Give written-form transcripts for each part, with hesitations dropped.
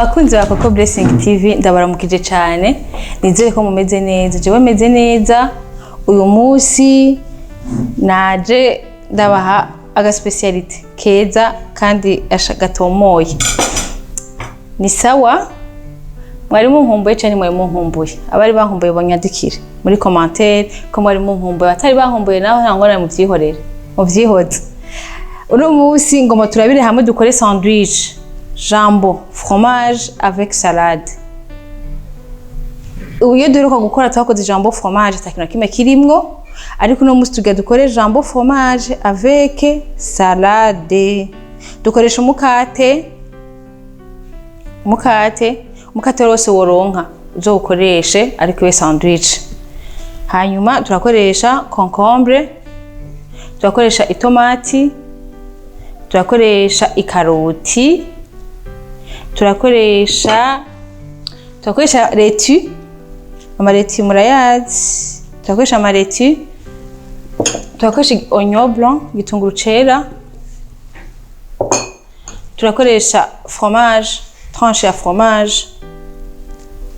Abakunzi ba Coco Blessing TV ndabaramukije cyane nizere ko mumeze neza jewe meze neza uyu munsi naje ndabaha aga speciality keza kandi ashagatomoye ni sawa mwari munkumbuye cyane mwari munkumbuye abari bankumbuye banyandikire muri commentaire ko mwari munkumbuye atari bankumbuye naho ntangora mu vyihorera mu vyihoza uno munsi ngoma turabire hamwe dukore sandwich jambon fromage avec salade. Uyo duheruka gukora twakoze jambon fromage takina kimwe kirimwo ariko no musi tugiye dukore jambon fromage avec salade. Dukoresha umukate wose woronka uzo ukoreshe ariko we sandwich. Hanyuma turakoresha concombre, turakoresha itomati, turakoresha ikaroti, turakoresha letu, amareti murayazi, turakoresha amareti, turakoresha oignon blanc, gitunguru cera, turakoresha fromage, tranche ya fromage,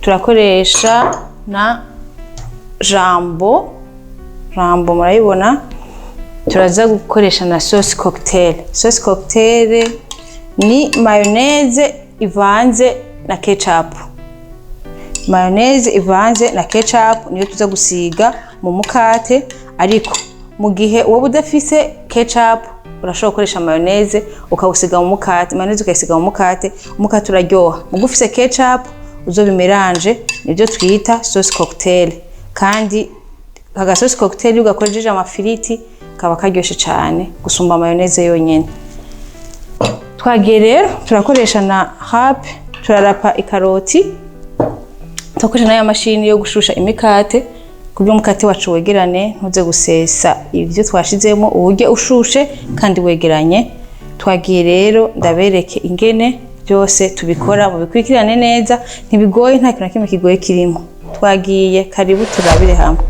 turakoresha na jambon murayibona, turaza gukoresha na sauce cocktail. Sauce cocktail ni mayonnaise ivanze na ketchup. Mayonnaise ivanze na ketchup niyo tuza gusiga mu mukate, ariko mu gihe wowe udafise ketchup urashobora gukoresha mayonnaise ukawusiga mu mukate, mayonnaise ukayisiga mu mukate, umukate uraryoha. Mu gufise ketchup uzobimerange nibyo twita sauce cocktail, kandi kaga sauce cocktail ugakoresheje amafiriti kaba karyoshe cyane gusumba mayonnaise yonyene. Twagiye rero turakoresha na râpe, turarapa ikaroti, tukoresha na mashini yo gushusha imikate kuburyo umukate wacu wegerane ntuze gusesa ivyo twashizemo, uburyo ushushe kandi wegeranye. Twagiye rero ndabereke ingene byose tubikora mu bikurikirane neza, ntibigoye, nta kintu kimwe kigoye kirimo. Twagiye, karibu turabire hamwe.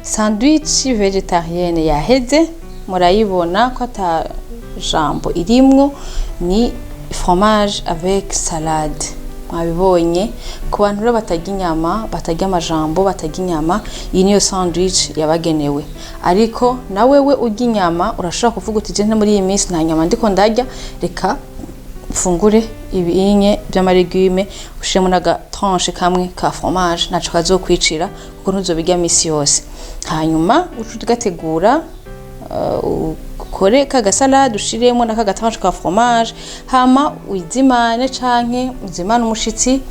Sandwich vegetarienne yaheze, murayibona ko ata jambo irimwo, ni fromage avec salade. Mwabibonye ku bantu rero batarya inyama, batarya amajambo, batarya inyama, iyi niyo sandwich yabagenewe. Ariko na wewe urya inyama urashobora kuvuga uti je muri iyi minsi nta nyama ndiko ndarya, reka ufungure ibinye by'amaregume ushiremo naga tranche kamwe ka fromage naco kazokwicira kuko ntuzobirya misi yose. Hanyuma ugategura ukore kaga salade ushiremo naka tranche ka fromage, hama uyizimane canke uzimane umushitsi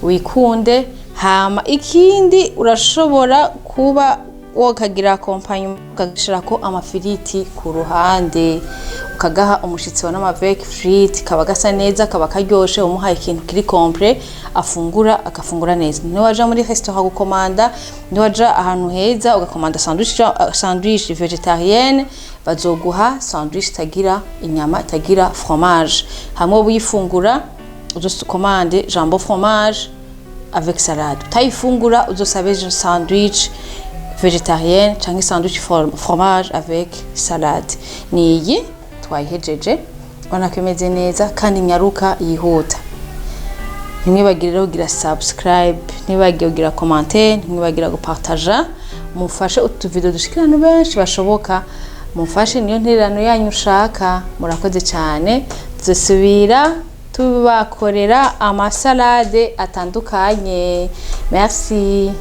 wikunde. Hama ikindi urashobora kuba wokagira accompagnement ukagishirako amafiriti ku ruhande, ukagaha umushitsi wa n'amavec frite kaba gasa neza kaba karyoshe, umuhaye ikintu kiri complet afungura akafungura neza. Ni waja muri restaurant gukomanda, ni waja ahantu heza ugakomanda sandwich végétarienne, bazoguha sandwich tagira inyama tagira fromage. Hamwe uyifungura uzokomande jambon fromage avec salade. Utayifungura uzosabe sandwich végétarienne cyangwa sandwich fromage avec salade. Niyi twayihejeje ubona ko imeze neza kandi nyaruka yihuta. Ntimwibagire kugira subscribe, ntimwibagire kugira commenter, ntimwibagire gupartager, mufashe utu video dushikirana benshi bashoboka, mufashe niyo ntererano yanyu ushaka. Murakoze cyane, tuzosubira tubakorera amasalade atandukanye. Merci.